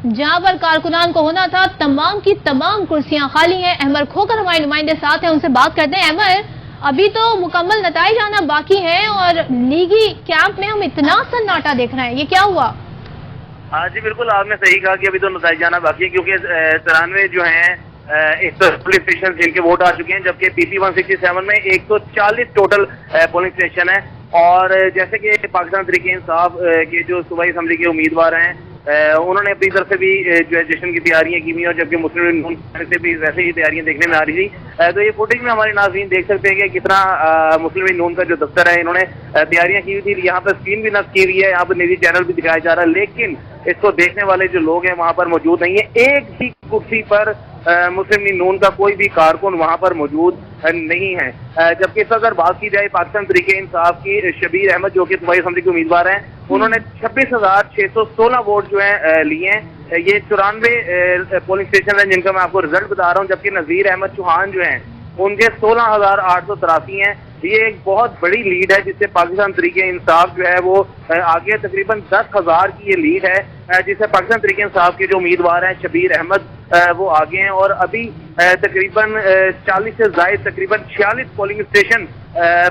जहां पर कारकुनान को होना था, तमाम की तमाम कुर्सियां खाली हैं। अहमद खोकर हमारे नुमाइंदे साथ हैं, उनसे बात करते हैं। अहमद, अभी तो मुकम्मल नताइज आना बाकी है और लीगी कैंप में हम इतना सन्नाटा देख रहे हैं, ये क्या हुआ? हाँ जी बिल्कुल, आपने सही कहा कि अभी तो नताइज आना बाकी है, क्योंकि 93 जो हैं पोलिंग स्टेशन जिनके वोट आ चुके हैं, जबकि PP 167 में 140 टोटल पोलिंग स्टेशन है। और जैसे कि पाकिस्तान तहरीक इंसाफ के जो सूबाई असम्बली के उम्मीदवार हैं, उन्होंने अपनी तरफ से भी जो है जश्न की तैयारियां की हुई, और जबकि मुस्लिम लीग नून से भी वैसे ही तैयारियां देखने में आ रही थी। तो ये फुटेज में हमारे नाज़रीन देख सकते हैं कि कितना मुस्लिम लीग नून का जो दफ्तर है, इन्होंने तैयारियां की हुई थी। यहाँ पर स्क्रीन भी नस्ब की हुई है, यहाँ पर निजी चैनल भी दिखाया जा रहा है, लेकिन इसको देखने वाले जो लोग हैं वहाँ पर मौजूद नहीं है। एक भी कुर्सी पर मुस्लिम लीग नून का कोई भी कारकुन वहाँ पर मौजूद नहीं है। जबकि इस अगर बात की जाए पाकिस्तान तहरीक इंसाफ की, शबीर अहमद जो कि सूबाई असम्बली के उम्मीदवार हैं, उन्होंने 26,616 वोट जो है लिए हैं। ये 94 पोलिंग स्टेशन है जिनका मैं आपको रिजल्ट बता रहा हूँ, जबकि नज़ीर अहमद चौहान जो हैं उनके 16,883 हैं। ये एक बहुत बड़ी लीड है, जिससे पाकिस्तान तहरीक इंसाफ जो है वो आगे तकरीबन 10,000 की ये लीड है, जिससे पाकिस्तान तहरीक इंसाफ के जो उम्मीदवार हैं शबीर अहमद वो आगे हैं। और अभी तकरीबन 40 से ज़ायद तकरीबन 46 पोलिंग स्टेशन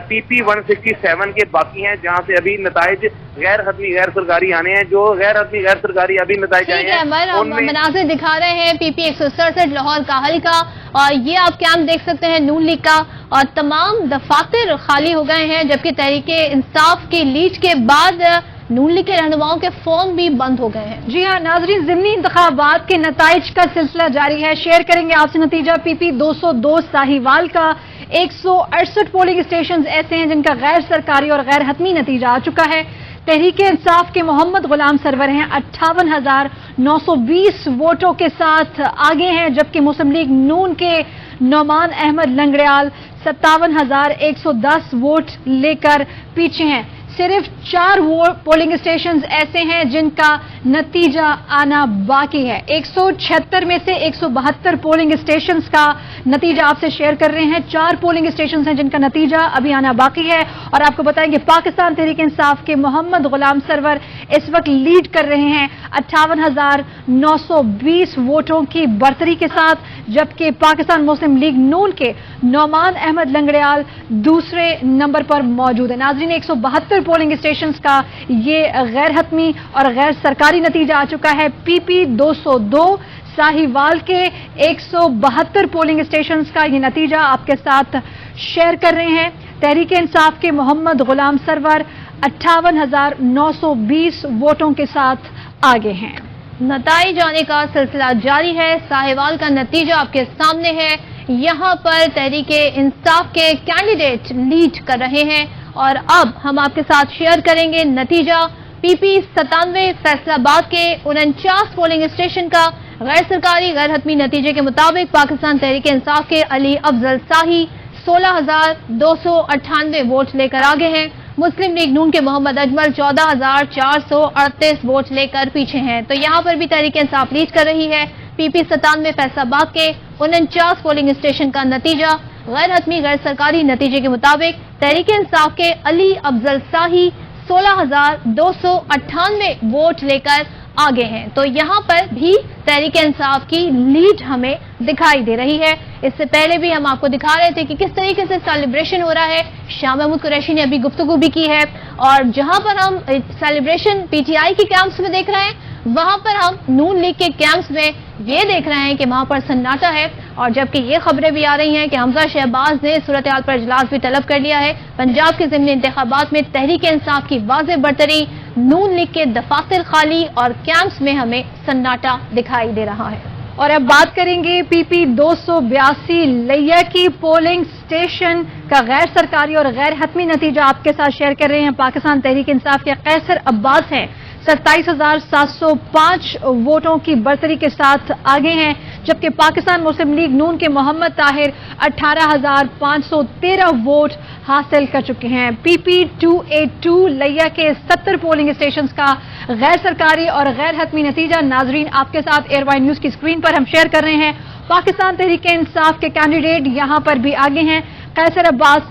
PP 167 के बाकी हैं, जहां से अभी नताइज गैर हतमी गैर सरकारी आने हैं। जो गैर हतमी गैर सरकारी अभी नताइज आए हैं, उनमें मनाज़िर दिखा रहे हैं PP 167 लाहौर काहल का, और ये आप कैंप देख सकते हैं नून लीग का, और तमाम दफातर खाली हो गए हैं, जबकि तहरीक इंसाफ की लीड के बाद नून लीग के रहनुमाओं के फॉर्म भी बंद हो गए हैं। जी हाँ नाजरीन, ज़िमनी इंतखाबात के नताइज का सिलसिला जारी है। शेयर करेंगे आपसे नतीजा PP 202 साहिवाल का। 168 पोलिंग स्टेशन ऐसे हैं जिनका गैर सरकारी और गैर हतमी नतीजा आ चुका है। तहरीक इंसाफ के मोहम्मद गुलाम सरवर हैं 58,920 वोटों के साथ आगे हैं, जबकि मुस्लिम लीग नून के नौमान अहमद लंगड़ियाल 57,110 वोट लेकर पीछे हैं। सिर्फ 4 पोलिंग स्टेशन ऐसे हैं जिनका नतीजा आना बाकी है। 176 में से 172 पोलिंग स्टेशन का नतीजा आपसे शेयर कर रहे हैं। 4 पोलिंग स्टेशन हैं जिनका नतीजा अभी आना बाकी है। और आपको बताएंगे पाकिस्तान तहरीक इंसाफ के मोहम्मद गुलाम सरवर इस वक्त लीड कर रहे हैं 58,920 वोटों की बढ़तरी के साथ, जबकि पाकिस्तान मुस्लिम लीग नून के नौमान अहमद लंगड़ियाल दूसरे नंबर पर मौजूद है। नाज़रीन, 172 पोलिंग स्टेशंस का ये गैर हतमी और गैर सरकारी नतीजा आ चुका है। PP 202 साहिवाल के 172 पोलिंग स्टेशंस का ये नतीजा आपके साथ शेयर कर रहे हैं। तहरीक इंसाफ के मोहम्मद गुलाम सरवर 58,920 वोटों के साथ आगे हैं। नताइज आने का सिलसिला जारी है। साहिवाल का नतीजा आपके सामने है। यहाँ पर तहरीक इंसाफ के कैंडिडेट लीड कर रहे हैं, और अब हम आपके साथ शेयर करेंगे नतीजा PP 97 फैसलाबाद के 49 पोलिंग स्टेशन का। गैर सरकारी गैर हतमी नतीजे के मुताबिक पाकिस्तान तहरीक इंसाफ के अली अफजल शाही 16,298 वोट लेकर आगे हैं। मुस्लिम लीग नून के मोहम्मद अजमल 14,438 वोट लेकर पीछे हैं। तो यहाँ पर भी तहरीक इंसाफ लीड कर रही है। PP 97 फैसलाबाद के 49 पोलिंग स्टेशन का नतीजा गैर हतमी गैर सरकारी नतीजे के मुताबिक तहरीक इंसाफ के अली अफजल शाही 16,298 वोट लेकर आगे हैं। तो यहाँ पर भी तहरीक इंसाफ की लीड हमें दिखाई दे रही है। इससे पहले भी हम आपको दिखा रहे थे कि किस तरीके से सेलिब्रेशन हो रहा है। शाह महमूद कुरैशी ने अभी गुफ्तगू भी की है, और जहां पर हम सेलिब्रेशन PTI के कैंप्स में देख रहे हैं, वहां पर हम नून लीग के कैंप्स में ये देख रहे हैं कि वहां पर सन्नाटा है। और जबकि ये खबरें भी आ रही हैं कि हमजा शहबाज ने सूरत हाल पर इजलास भी तलब कर लिया है। पंजाब के ज़िमनी इंतखाबात में तहरीक इंसाफ की वाज़ेह बढ़तरी, नून लीग के दफातर खाली और कैंप्स में हमें सन्नाटा दिखाई दे रहा है। और अब बात करेंगे PP 282 लिया की पोलिंग स्टेशन का गैर सरकारी और गैर हतमी नतीजा आपके साथ शेयर कर रहे हैं। पाकिस्तान तहरीक इंसाफ के कैसर अब्बास हैं 27,705 वोटों की बढ़तरी के साथ आगे हैं, जबकि पाकिस्तान मुस्लिम लीग नून के मोहम्मद ताहिर 18,513 वोट हासिल कर चुके हैं। PP 282 लिया के 70 पोलिंग स्टेशन का गैर सरकारी और गैर हतमी नतीजा नाजरीन आपके साथ एयरवाइन न्यूज की स्क्रीन पर हम शेयर कर रहे हैं। पाकिस्तान तहरीक इंसाफ के कैंडिडेट यहां पर भी आगे हैं। कैसर अब्बास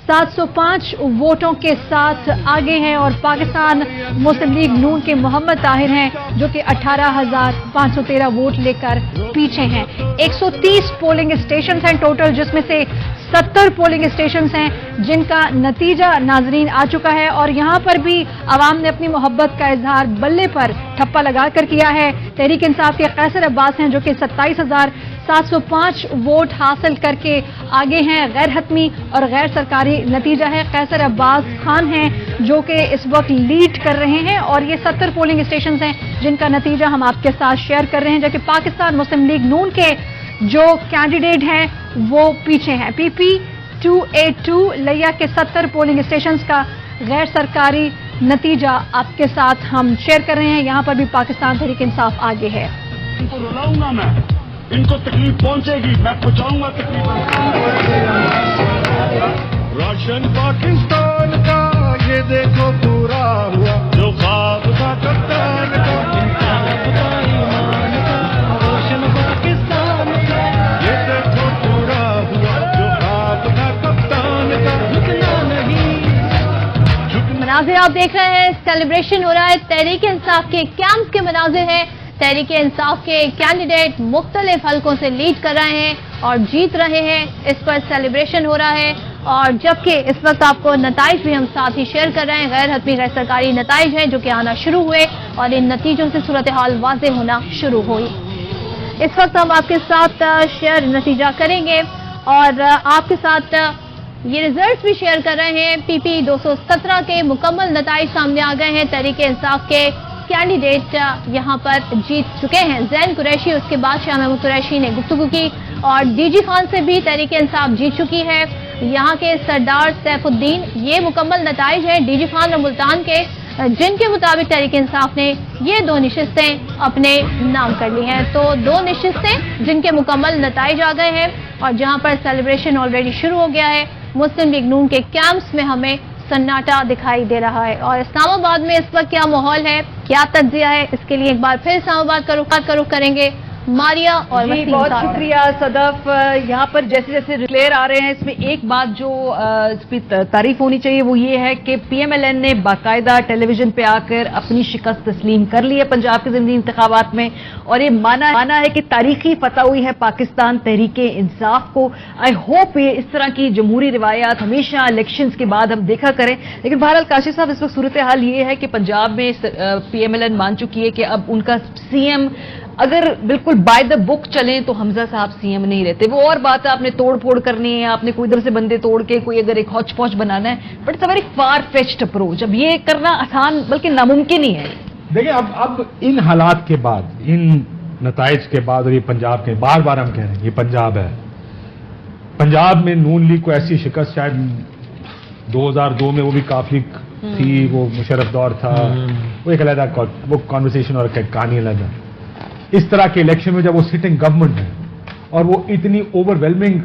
705 वोटों के साथ आगे हैं और पाकिस्तान मुस्लिम लीग नून के मोहम्मद ताहिर हैं जो कि 18,513 वोट लेकर पीछे हैं। 130 पोलिंग स्टेशन हैं टोटल, जिसमें से 70 पोलिंग स्टेशन हैं जिनका नतीजा नाजरीन आ चुका है और यहां पर भी आवाम ने अपनी मोहब्बत का इजहार बल्ले पर ठप्पा लगाकर किया है। तहरीक इंसाफ के कैसर अब्बास हैं जो कि 27,705 वोट हासिल करके आगे हैं। गैर हतमी और गैर सरकारी नतीजा है। कैसर अब्बास खान हैं जो कि इस वक्त लीड कर रहे हैं और ये 70 पोलिंग स्टेशन हैं जिनका नतीजा हम आपके साथ शेयर कर रहे हैं, जबकि पाकिस्तान मुस्लिम लीग नून के जो कैंडिडेट हैं वो पीछे हैं। PP 282 लिया के 70 पोलिंग स्टेशंस का गैर सरकारी नतीजा आपके साथ हम शेयर कर रहे हैं। यहां पर भी पाकिस्तान तहरीक इंसाफ आगे है। इनको रुलाऊंगा मैं, इनको तकलीफ पहुंचेगी, मैं पहुंचाऊंगा तकलीफ। राशन पाकिस्तान का ये देखो पूरा हुआ, जो ख्वाब था कप्तान का, ईमान का, रोशन पाकिस्तान का ये देखो पूरा हुआ, जो ख्वाब था कप्तान का, झुकना नहीं। मनाजिर आप देख रहे हैं, सेलिब्रेशन हो रहा है। तहरीक इंसाफ के कैंप के मनाजिर हैं। तहरीक इंसाफ के कैंडिडेट मुख्तलिफ हलकों से लीड कर रहे हैं और जीत रहे हैं। इस पर सेलिब्रेशन हो रहा है और जबकि इस वक्त आपको नताइज भी हम साथ ही शेयर कर रहे हैं। गैर हतमी गैर सरकारी नताइज हैं जो कि आना शुरू हुए और इन नतीजों से सूरत हाल वाज़ेह होना शुरू हुई। इस वक्त हम आपके साथ शेयर नतीजा करेंगे और आपके साथ ये रिजल्ट भी शेयर कर रहे हैं। PP 217 के मुकम्मल नताइज सामने आ गए हैं। तहरीक इंसाफ के कैंडिडेट यहां पर जीत चुके हैं। जैन कुरैशी, उसके बाद शाह महमूद कुरैशी ने गुफ्तगू की और DG खान से भी तहरीक इंसाफ जीत चुकी है। यहां के सरदार सैफुद्दीन, ये मुकम्मल नताइज हैं DG खान और मुल्तान के, जिनके मुताबिक तहरीक इंसाफ ने ये 2 नशिस्तें अपने नाम कर ली हैं। तो 2 नशिस्तें जिनके मुकम्मल नताइज आ गए हैं और जहां पर सेलिब्रेशन ऑलरेडी शुरू हो गया है। मुस्लिम लीग नून के कैंप्स में हमें सन्नाटा दिखाई दे रहा है और इस्लामाबाद में इस वक्त क्या माहौल है, क्या तज्जिया है, इसके लिए एक बार फिर इस्लामाबाद का रुख करेंगे मारिया और जी, वसीम बहुत साहब। शुक्रिया सदफ। यहाँ पर जैसे जैसे डिक्लेयर आ रहे हैं, इसमें एक बात जो इसकी तारीफ होनी चाहिए वो ये है कि PMLN ने बाकायदा टेलीविजन पे आकर अपनी शिकस्त तस्लीम कर ली है पंजाब के ज़िमनी इंतखाबात में और ये माना है कि तारीखी फतह हुई है पाकिस्तान तहरीक इंसाफ को। आई होप ये इस तरह की जमहूरी रिवायात हमेशा इलेक्शंस के बाद हम देखा करें। लेकिन बहरहाल काशिफ साहब, इस वक्त सूरत हाल ये है कि पंजाब में PMLN मान चुकी है कि अब उनका CM अगर बिल्कुल बाय द बुक चलें तो हमजा साहब CM नहीं रहते। वो और बात है, आपने तोड़ फोड़ करनी है, आपने कोई इधर से बंदे तोड़ के कोई अगर एक हौच पौच बनाना है, but it's a very far fetched approach. अब ये करना आसान बल्कि नामुमकिन ही है। देखिए, अब इन हालात के बाद, इन नताइज के बाद, और ये पंजाब के बार बार हम कह रहे हैं ये पंजाब है, पंजाब में नून लीग को ऐसी शिकस्त शायद 2002 में वो भी काफी थी, वो मुशर्रफ दौर था, वो एक अलग वो कॉन्वर्सेशन और कहानी अलग है। इस तरह के इलेक्शन में जब वो सिटिंग गवर्नमेंट है और वो इतनी ओवरवेलमिंग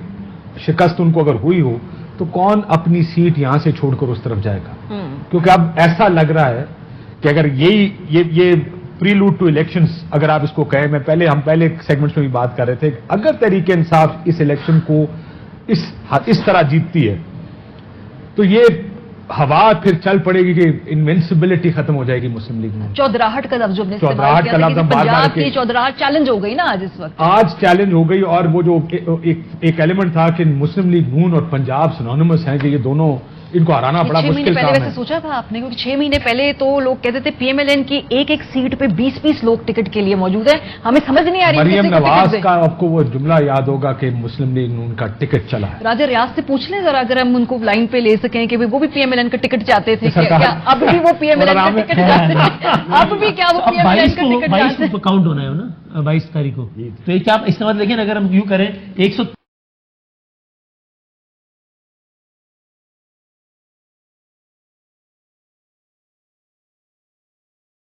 शिकस्त उनको अगर हुई हो तो कौन अपनी सीट यहां से छोड़कर उस तरफ जाएगा? क्योंकि अब ऐसा लग रहा है कि अगर ये प्रीलूड टू इलेक्शंस अगर आप इसको कहें, हम पहले सेगमेंट्स में भी बात कर रहे थे, अगर तहरीक इंसाफ इस इलेक्शन को इस तरह जीतती है तो ये हवा फिर चल पड़ेगी कि इनविंसिबिलिटी खत्म हो जाएगी मुस्लिम लीग में। चौधराहट का लफ्ज हमने चौधराहट का लफ्ज पंजाब की चौधराहट चैलेंज हो गई ना आज इस वक्त। आज चैलेंज हो गई और वो जो एक एलिमेंट था कि मुस्लिम लीग नून और पंजाब सिनोनिमस हैं कि ये दोनों, इनको हराना बड़ा 6 महीने मुश्किल पहले काम वैसे है। सोचा था आपने, क्योंकि 6 महीने पहले तो लोग कहते थे PMLN की एक सीट पे 20-20 लोग टिकट के लिए मौजूद हैं। हमें समझ नहीं आ रही मरियम किसी को नवाज टिकट का आपको वो जुमला याद होगा कि मुस्लिम लीग नून का टिकट चला है। राजा रियाज से पूछ लें जरा, अगर हम उनको लाइन पे ले सकें कि वो भी PMLN का टिकट चाहते थे, क्या अब भी वो PMLN का टिकट चाहते हैं? अब भी क्या वो PMLN का टिकट चाहते हैं? 22 को काउंट होना है ना, 22 तारीख को। तो ये क्या आप इसका मतलब देखिए, अगर हम यूं करें 100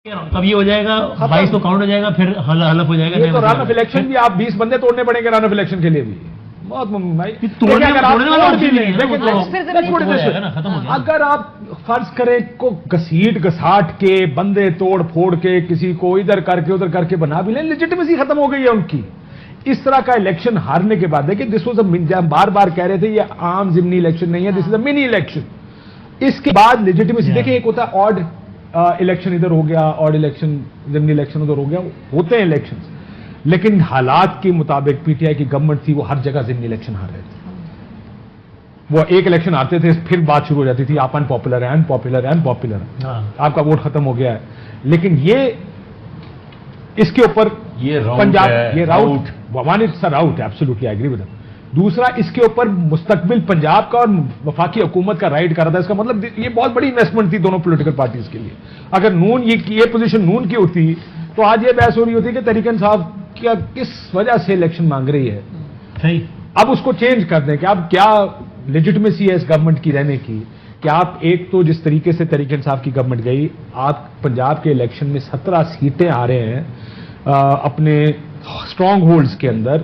तब ये हो जाएगा, 22 को काउंट हो जाएगा, फिर हलफ हो जाएगा। ये तो रन ऑफ इलेक्शन भी आप 20 बंदे तोड़ने पड़ेंगे रन ऑफ इलेक्शन के लिए भी। बहुत भाई तोड़ने अगर आप वाला तोड़ भी ऑप्शन नहीं, नहीं है ना, लेकिन वो तो फिर let's put it हो this way, जाएगा ना, खत्म हो जाएगा। अगर आप फर्ज करें को घसीट घसाट के बंदे तोड़ फोड़ के किसी को इधर करके उधर करके बना भी लें, लेजिटिमेसी खत्म हो गई है उनकी। اس طرح کا الیکشن ہارنے کے بعد دیکھیں دس واز بار بار کہہ رہے تھے یہ عام ضمنی الیکشن نہیں ہے, دس از اے منی الیکشن. اس کے بعد لیجیٹمیسی دیکھیں ایک ہوتا ہے آڈ الیکشن ادھر ہو گیا, آڈ الیکشن ضمنی الیکشن ادھر ہو گیا, ہوتے ہیں الیکشن, لیکن حالات کے مطابق پی ٹی آئی کی گورنمنٹ تھی وہ ہر جگہ ضمنی الیکشن ہار رہے تھے. وہ ایک الیکشن آتے تھے پھر بات شروع ہو جاتی تھی آپ ان پاپولر ہیں, ان پاپولر ہیں, ان پاپولر ہیں, آپ کا ووٹ ختم ہو گیا ہے. لیکن یہ اس کے اوپر پنجاب یہ rout one it's a rout absolutely I agree with that. دوسرا اس کے اوپر مستقبل پنجاب کا اور وفاقی حکومت کا رائٹ کر رہا تھا. اس کا مطلب یہ بہت بڑی انویسٹمنٹ تھی دونوں پولیٹیکل پارٹیز کے لیے. اگر نون یہ پوزیشن نون کی ہوتی تو آج یہ بحث ہو رہی ہوتی کہ تحریک انصاف کیا کس وجہ سے الیکشن مانگ رہی ہے. صحیح. اب اس کو چینج کر دیں کہ اب کیا لیجٹمیسی ہے اس گورنمنٹ کی رہنے کی کہ آپ ایک تو جس طریقے سے تحریک انصاف کی گورنمنٹ گئی, آپ پنجاب کے الیکشن میں 17 سیٹیں آ رہے ہیں اپنے اسٹرانگ ہولڈز کے اندر.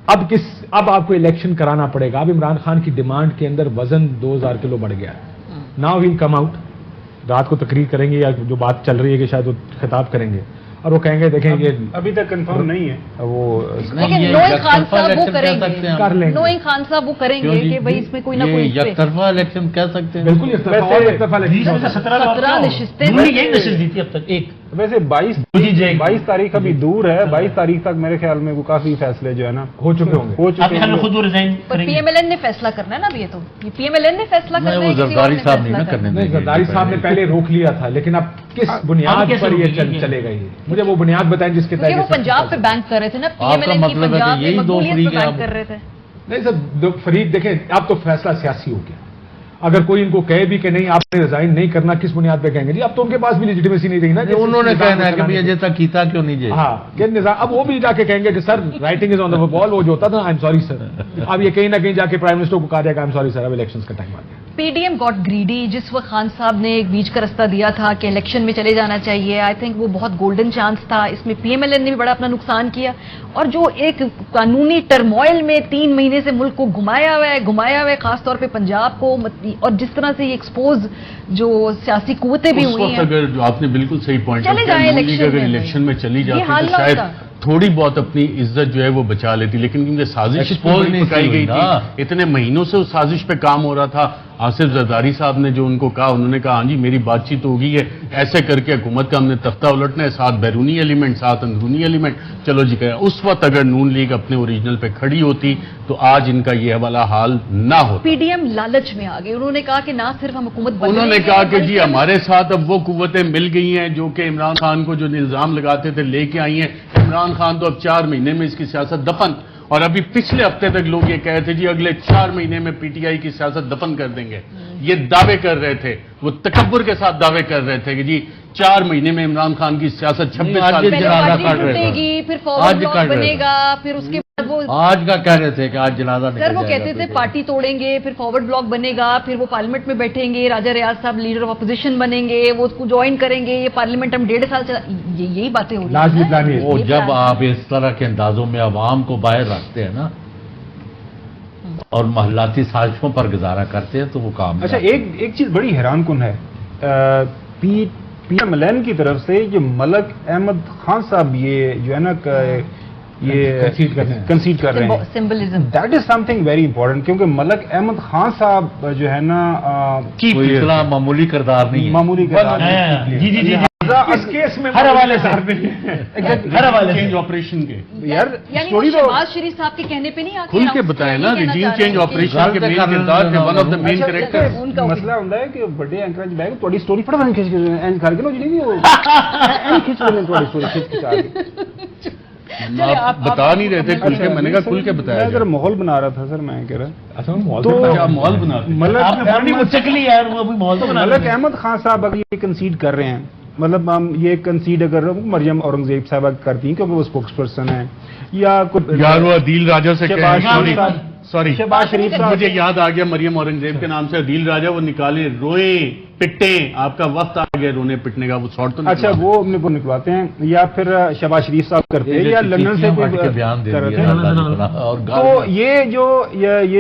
اب آپ کو الیکشن کرانا پڑے گا. اب عمران خان کی ڈیمانڈ کے اندر وزن 2000 کلو بڑھ گیا ہے. ناؤ ویل کم آؤٹ, رات کو تقریر کریں گے یا جو بات چل رہی ہے کہ شاید وہ خطاب کریں گے اور وہ کہیں گے دیکھیں یہ ابھی تک کنفرم نہیں ہے وہ لیکن نوئنگ خان صاحب وہ کریں گے, کر لیں گے. نوئنگ خان صاحب وہ کریں گے کہ بھائی اس میں کوئی نہ کوئی یک طرفہ الیکشن کہہ سکتے ہیں. بالکل ایک طرفہ 17 نشستیں یہی نشست دی تھی اب تک ایک. ویسے 22 تاریخ ابھی دور ہے. 22 تاریخ تک میرے خیال میں وہ کافی فیصلے جو ہے نا ہو چکے ہوں گے. آپ نے خود ریزائن پر پی ایم ایل این نے فیصلہ کرنا ہے نا. اب یہ تو پی ایم ایل این نے فیصلہ کرنا ہے, وہ زرداری صاحب نہیں نا کرنے نہیں, زرداری صاحب نے پہلے روک لیا تھا لیکن اب کس بنیاد پر یہ چلے گا, یہ مجھے وہ بنیاد بتائیں جس کے تحت وہ پنجاب پہ بینک کر رہے تھے نا. پی ایم ایل این کی پنجاب میں مقبولیت پہ بینک کر رہے تھے. نہیں سر فرید دیکھیں اب تو فیصلہ سیاسی ہو گیا. اگر کوئی ان کو کہے بھی کہ نہیں آپ نے ریزائن نہیں کرنا, کس بنیاد پہ کہیں گے؟ جی اب تو ان کے پاس بھی لیجیٹمیسی نہیں رہی نا. انہوں نے کہنا ہے کہ اجے تک کیتا کیوں نہیں جی. ہاں کہ نظام اب وہ بھی جا کے کہیں گے کہ سر رائٹنگ از آن دا وال, وہ جو ہوتا تھا آئی ایم سوری سر. اب یہ کہیں نہ کہیں جا کے پرائم منسٹر کو کہا جائے گا آئی ایم سوری سر اب الیکشنز کا ٹائم آ گیا. P D M got greedy. جس وقت خان صاحب نے ایک بیچ کا رستہ دیا تھا کہ الیکشن میں چلے جانا چاہیے, آئی تھنک وہ بہت گولڈن چانس تھا. اس میں پی ایم ایل این نے بھی بڑا اپنا نقصان کیا اور جو ایک قانونی ٹرموائل میں 3 مہینے سے ملک کو گھمایا ہوا ہے خاص طور پہ پنجاب کو, اور جس طرح سے یہ ایکسپوز جو سیاسی قوتیں بھی ہوئی ہیں. اگر جو آپ نے بالکل صحیح پوائنٹ چلے جائیں الیکشن میں چلی جاتی تو شاید تھوڑی بہت اپنی عزت جو ہے وہ بچا لیتی, لیکن کیونکہ سازش پکائی گئی تھی, اتنے مہینوں سے اس سازش پہ کام ہو رہا تھا. آصف زرداری صاحب نے جو ان کو کہا, انہوں نے کہا ہاں جی میری بات چیت ہو گئی ہے, ایسے کر کے حکومت کا ہم نے تختہ الٹنا ہے, ساتھ بیرونی ایلیمنٹ ساتھ اندرونی ایلیمنٹ, چلو جی کہ اس وقت اگر نون لیگ اپنے اوریجنل پہ کھڑی ہوتی تو آج ان کا یہ والا حال نہ ہوتا. پی ڈی ایم لالچ میں آ گئے. انہوں نے کہا کہ نہ صرف ہم حکومت بن انہوں نے کہا کہ جی ہمارے ساتھ اب وہ قوتیں مل گئی ہیں جو کہ عمران خان کو جو الزام لگاتے تھے لے کے آئی ہیں. عمران خان تو اب 4 مہینے میں اس کی سیاست دفن, اور ابھی پچھلے ہفتے تک لوگ یہ کہے تھے جی اگلے 4 مہینے میں پی ٹی آئی کی سیاست دفن کر دیں گے. یہ دعوے کر رہے تھے, وہ تکبر کے ساتھ دعوے کر رہے تھے کہ جی 4 مہینے میں عمران خان کی سیاست 26 سال پھر فارورڈ بلاک بنے گا, پھر اس کے بعد وہ آج کا کہہ رہے تھے کہ آج جنازہ نکل سر وہ جائے گا کہتے تھے پارٹی توڑیں گے, پھر فارورڈ بلاک بنے گا, پھر وہ پارلیمنٹ میں بیٹھیں گے, راجہ ریاض صاحب لیڈر آف اپوزیشن بنیں گے, وہ اس کو جوائن کریں گے, یہ پارلیمنٹ ہم 1.5 سال چلا, یہی باتیں ہو رہی ہیں. وہ جب آپ اس طرح کے اندازوں میں عوام کو باہر رکھتے ہیں نا اور محلاتی سازشوں پر گزارا کرتے ہیں تو وہ کام. اچھا ایک چیز بڑی حیران کن ہے, پی ایم ایل این کی طرف سے یہ ملک احمد خان صاحب یہ جو ہے نا یہ کنسیڈ کر رہے ہیں, symbolism that is some thing very important, کیونکہ ملک احمد خان صاحب جو ہے نا کوئی اتنا معمولی کردار نہیں ہے. معمولی کردار جی جی جی اس کیس میں ہر حوالے سے ہر حوالے سے آپریشن کے یار یعنی اسٹوری تو شہباز شریف صاحب کے کہنے پہ نہیں کھل کے بتائیں نا, ریجیم چینج آپریشن کے مین کردار کے one of the main character. مسئلہ ہوتا ہے کہ بڑے اینکر بیگ تھوڑی اسٹوری فٹافٹ کھینچ کے اینڈ کر کے نا جی وہ اینڈ کھینچ کے تھوڑی اسٹوری کھینچ کے چاہ آپ بتا نہیں رہے تھے کھل کے, میں نے کہا کھل کے بتایا. میں ذرا ماحول بنا رہا تھا سر, میں کہہ رہا تو ماحول بنا ملک احمد خان صاحب اگر یہ کنسیڈ کر رہے ہیں, مطلب ہم یہ کنسیڈ اگر مریم اورنگزیب صاحبہ کرتی ہیں کیونکہ وہ اسپوکس پرسن ہیں, یا یار وہ عدیل راجہ سے سوری شہباز شریف صاحب, مجھے یاد آ گیا مریم اورنگزیب کے نام سے عدیل راجہ, وہ نکالے روئیں پٹیں, آپ کا وقت آ گیا رونے پٹنے کا, وہ شارٹ تو اچھا وہ اپنے کو نکلواتے ہیں, یا پھر شہباز شریف صاحب کرتے ہیں, یا لندن سے بیان دے کرتے ہیں. تو یہ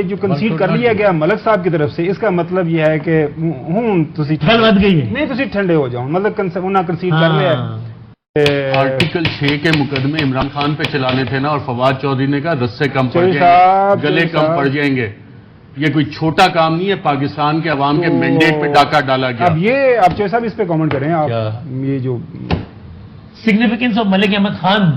جو کنسیڈ کر لیا گیا ملک صاحب کی طرف سے, اس کا مطلب یہ ہے کہ ہوں نہیں ٹھنڈے ہو جاؤ, مطلب انہیں کنسیڈ کر لیا آرٹیکل 6 کے مقدمے عمران خان پہ چلانے تھے نا، اور فواد چودھری نے کہا رس سے کم پڑ جائیں گے، گلے کم پڑ جائیں گے. یہ کوئی چھوٹا کام نہیں ہے، پاکستان کے عوام کے مینڈیٹ پہ ڈاکہ ڈالا گیا. اب یہ آپ چوہدری صاحب اس پہ کامنٹ کریں آپ. یہ جو سگنیفیکینس آف ملک احمد خان،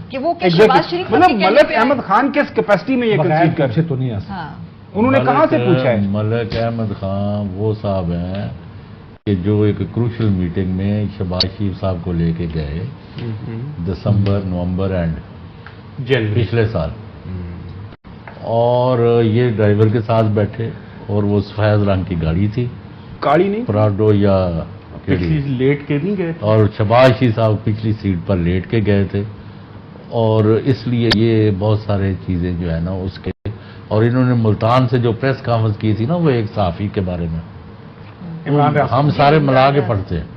کہ وہ شہباز شریف مطلب ملک احمد خان کس کیپیسٹی میں یہ کنسیڈ کرتے تو نہیں آسان. انہوں نے کہاں سے پوچھا ہے؟ ملک احمد خان وہ صاحب ہیں کہ جو ایک کروشل میٹنگ میں شہباز شریف صاحب کو لے کے گئے دسمبر نومبر اینڈ پچھلے سال، اور یہ ڈرائیور کے ساتھ بیٹھے، اور وہ سفید رنگ کی گاڑی تھی، کاڑی نہیں، پراڈو یا لیٹ کے نہیں گئے، اور شہباز شریف صاحب پچھلی سیٹ پر لیٹ کے گئے تھے. اور اس لیے یہ بہت سارے چیزیں جو ہے نا اس کے، اور انہوں نے ملتان سے جو پریس کانفرنس کی تھی نا وہ ایک صحافی کے بارے میں، ہم سارے ملا کے پڑھتے ہیں.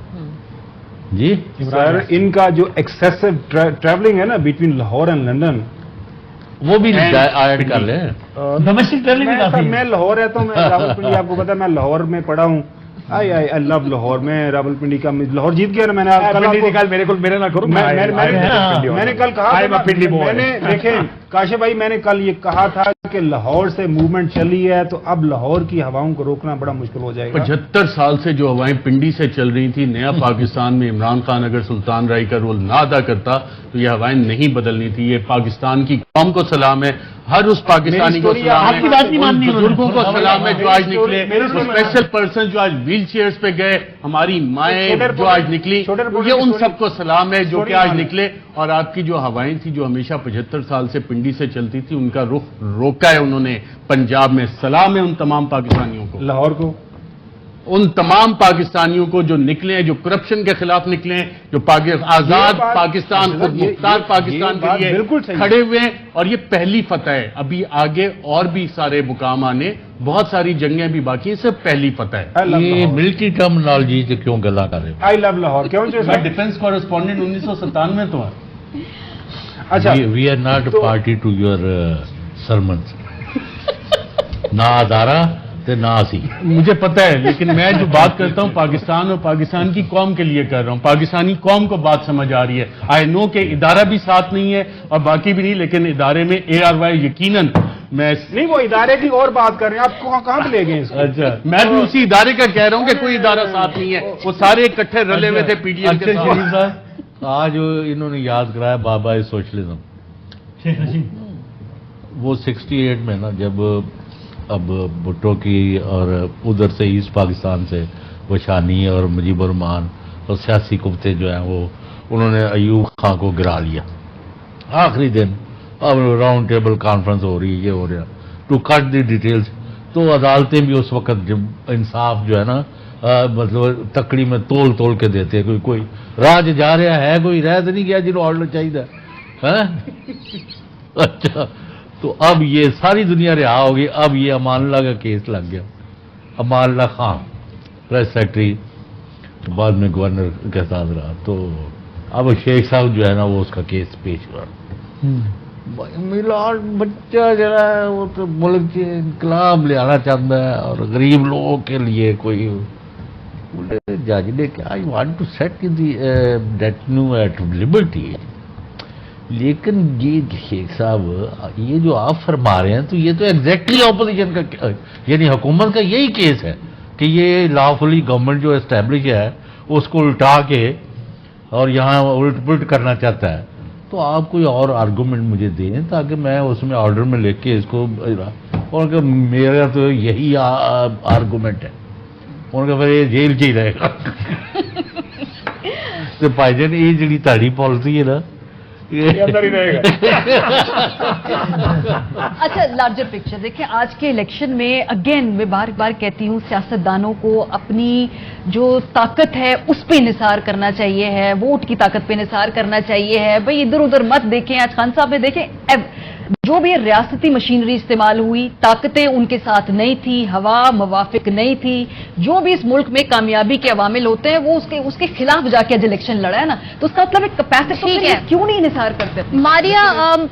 جی سر ان کا جو ایکسیسو ٹریولنگ ہے نا بٹوین لاہور اینڈ لنڈن، وہ بھی ایڈ کر لیں. ڈومیسٹک ٹریولنگ میں لاہور رہتا ہوں، میں راولپنڈی، آپ کو پتا ہے میں لاہور میں پڑھا ہوں. آئی لو لاہور. میں راولپنڈی کا، لاہور جیت گیا نا. میں نے کل کہا، میں نے دیکھیں کاشف بھائی، میں نے کل یہ کہا تھا کہ لاہور سے موومنٹ چلی ہے تو اب لاہور کی ہواؤں کو روکنا بڑا مشکل ہو جائے گا. 75 سال سے جو ہوائیں پنڈی سے چل رہی تھی، نیا پاکستان میں عمران خان اگر سلطان رائی کا رول نہ ادا کرتا تو یہ ہوائیں نہیں بدلنی تھی. یہ پاکستان کی قوم کو سلام ہے، ہر اس پاکستانی کو سلام ہے، ان بزرگوں کو سلام ہے جو آج نکلے، اسپیشل پرسن جو آج ویل چیئرز پہ گئے، ہماری مائیں جو آج نکلی، یہ ان سب کو سلام ہے جو کہ آج نکلے. اور آپ کی جو ہوائیں تھی جو ہمیشہ 75 سال سے پنڈی سے چلتی تھی، ان کا رخ روکا ہے انہوں نے پنجاب میں. سلام ہے ان تمام پاکستانیوں کو، لاہور کو، ان تمام پاکستانیوں کو جو نکلے ہیں، جو کرپشن کے خلاف نکلے ہیں، جو آزاد پاکستان، خود مختار پاکستان کے لیے کھڑے ہوئے ہیں. اور یہ پہلی فتح ہے، ابھی آگے اور بھی سارے مقام آنے، بہت ساری جنگیں بھی باقی ہیں، صرف پہلی فتح ہے. یہ ملٹری ٹرمنالوجی سے کیوں گلا کر رہے ہیں؟ آئی لو لاہور. کیوں میں ڈیفنس کورسپونڈنٹ 1997 تو ہے. اچھا، we are not party to your sermons. نہ ادارہ نہ اسی. مجھے پتا ہے، لیکن میں جو بات کرتا ہوں پاکستان اور پاکستان کی قوم کے لیے کر رہا ہوں. پاکستانی قوم کو بات سمجھ آ رہی ہے. آئی نو کہ ادارہ بھی ساتھ نہیں ہے اور باقی بھی نہیں، لیکن ادارے میں ARY یقیناً میں نہیں، وہ ادارے کی اور بات کر رہے ہیں. آپ کہاں پہ لے گئے اس کو؟ اچھا، میں بھی اسی ادارے کا کہہ رہا ہوں کہ کوئی ادارہ ساتھ نہیں ہے، وہ سارے اکٹھے رلے ہوئے تھے پی ڈی ایم کے ساتھ. آج انہوں نے یاد کرایا بابا سوشلزم. وہ 68 میں نا، جب اب بھٹو کی اور ادھر سے ایسٹ پاکستان سے وہ شانی اور مجیب الرحمان اور سیاسی قوتیں جو ہیں وہ انہوں نے ایوب خان کو گرا لیا آخری دن. اب راؤنڈ ٹیبل کانفرنس ہو رہی ہے، یہ ہو رہا ٹو کٹ دی ڈیٹیلز. تو عدالتیں بھی اس وقت جب انصاف جو ہے نا مطلب تکڑی میں تول تول کے دیتے ہیں. کوئی راج جا رہا ہے، کوئی رہ تو نہیں گیا جنہوں آرڈر چاہیے. اچھا، تو اب یہ ساری دنیا رہا ہوگی. اب یہ امان اللہ کا کیس لگ گیا. امان اللہ خان پریس سیکرٹری بعد میں گورنر کے ساتھ رہا، تو اب شیخ صاحب جو ہے نا وہ اس کا کیس پیش ہوا. میلاد بچہ جو ہے وہ تو ملک سے انقلاب لے آنا چاہتا ہے اور غریب لوگوں کے لیے کوئی جج نے کہا I want to set the detenu at liberty. لیکن یہ شیخ صاحب یہ جو آپ فرما رہے ہیں تو یہ تو ایگزیکٹلی اپوزیشن کا، یعنی حکومت کا یہی کیس ہے کہ یہ لا فلی گورنمنٹ جو اسٹیبلش ہے اس کو الٹا کے اور یہاں الٹ پلٹ کرنا چاہتا ہے. تو آپ کوئی اور آرگومنٹ مجھے دیں تاکہ میں اس میں آرڈر میں لکھ کے اس کو، اور کہ میرا تو یہی آرگومنٹ ہے. ان کا پھر یہ جیل چ ہی رہے گا. تو بھائی جان یہ جڑی تاڑی پالیسی ہے نا اندر ہی رہے گا. اچھا، لارجر پکچر دیکھیں. آج کے الیکشن میں اگین میں بار بار کہتی ہوں سیاستدانوں کو اپنی جو طاقت ہے اس پہ انحصار کرنا چاہیے ہے، ووٹ کی طاقت پہ انحصار کرنا چاہیے ہے. بھئی ادھر ادھر مت دیکھیں. آج خان صاحب نے دیکھیں جو بھی ریاستی مشینری استعمال ہوئی، طاقتیں ان کے ساتھ نہیں تھی، ہوا موافق نہیں تھی. جو بھی اس ملک میں کامیابی کے عوامل ہوتے ہیں وہ اس کے خلاف جا کے الیکشن لڑا ہے نا. تو اس کا مطلب ایک کیپیسٹی کیوں نہیں انحصار کرتے؟ ماریا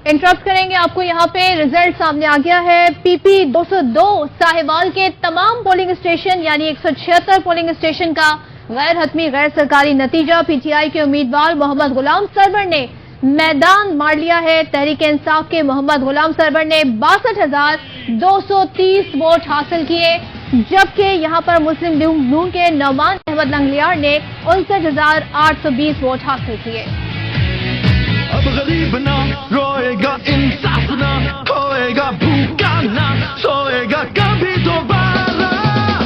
انٹرپٹ کریں گے آپ کو. یہاں پہ ریزلٹ سامنے آ گیا ہے. PP 202 ساہیوال کے تمام پولنگ اسٹیشن یعنی 176 پولنگ اسٹیشن کا गैर हतमी गैर सरकारी नतीजा, पीटीआई के उम्मीदवार मोहम्मद गुलाम सरवर ने मैदान मार लिया है। तहरीक इंसाफ के मोहम्मद गुलाम सरवर ने 62,230 वोट हासिल किए, जबकि यहां पर मुस्लिम लीग नून के नौमान अहमद लंगड़ियाल ने 59,820 वोट हासिल किए। अब गरीब ना रोएगा, इंसाफ ना खोएगा, भूखा ना सोएगा कभी दोबारा,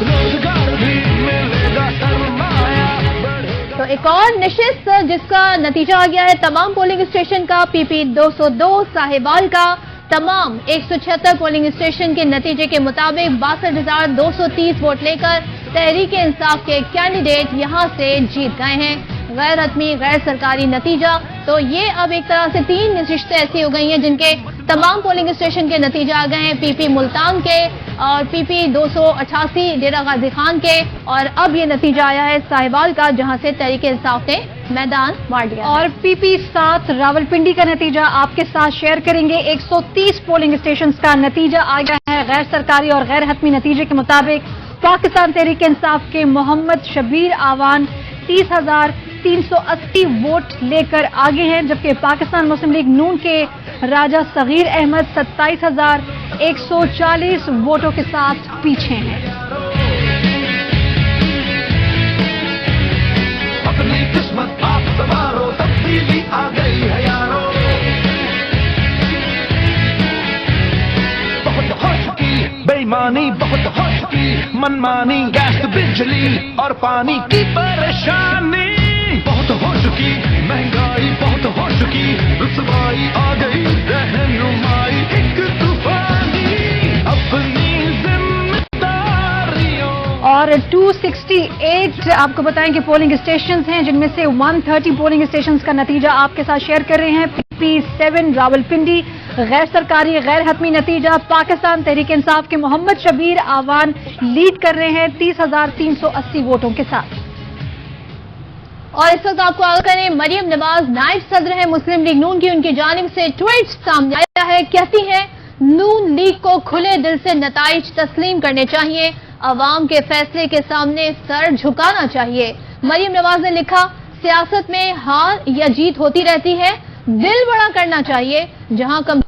रोजगार भी मिलेगा, सरमाया बढ़ेगा। तो एक और निशिस्त जिसका नतीजा आ गया है तमाम पोलिंग स्टेशन का। पीपी 202 साहिवाल का तमाम 176 पोलिंग स्टेशन के नतीजे के मुताबिक 62,230 वोट लेकर तहरीक इंसाफ के कैंडिडेट यहां से जीत गए हैं। गैर हतमी गैर सरकारी नतीजा, तो ये अब एक तरह से 3 नशिस्तें ऐसी हो गई हैं जिनके तमाम पोलिंग स्टेशन के नतीजे आ गए हैं। पीपी मुल्तान के और पीपी 288 डेरा गाजी खान के, और अब ये नतीजा आया है साहिवाल का जहां से तहरीक इंसाफ ने मैदान मार दिया। और पीपी 7 रावलपिंडी का नतीजा आपके साथ शेयर करेंगे। 130 पोलिंग स्टेशन का नतीजा आ गया है। गैर सरकारी और गैर हतमी नतीजे के मुताबिक पाकिस्तान तहरीक इंसाफ के मोहम्मद शबीर आवान 30,380 वोट लेकर आगे हैं, जबकि पाकिस्तान मुस्लिम लीग नून के राजा सगीर अहमद 27,140 वोटों के साथ पीछे हैं। अपनी किस्मत आप संवारो, तब्दीली आ गई है यारो, बहुत हो चुकी बेईमानी, बहुत हो चुकी मनमानी, गैस बिजली और पानी की परेशानी, बहुत हो चुकी महंगाई, बहुत हो चुकी रुसवाई, आ गई रहनुमाई एक तूफानी, अपनी जिम्मेदारियों। और 268 आपको बताएं कि पोलिंग स्टेशंस हैं, जिनमें से 130 पोलिंग स्टेशंस का नतीजा आपके साथ शेयर कर रहे हैं। पीपी 7 रावलपिंडी गैर सरकारी गैर हतमी नतीजा, पाकिस्तान तहरीक इंसाफ के मोहम्मद शबीर आवान लीड कर रहे हैं 30,380 वोटों के साथ। और इस वक्त आपको आगाह करें, मरियम नवाज नायब सदर है मुस्लिम लीग नून की, उनकी जानिब से ट्वीट सामने आया है। कहती हैं नून लीग को खुले दिल से नताइज तस्लीम करने चाहिए, अवाम के फैसले के सामने सर झुकाना चाहिए। मरियम नवाज ने लिखा, सियासत में हार या जीत होती रहती है, दिल बड़ा करना चाहिए, जहां कम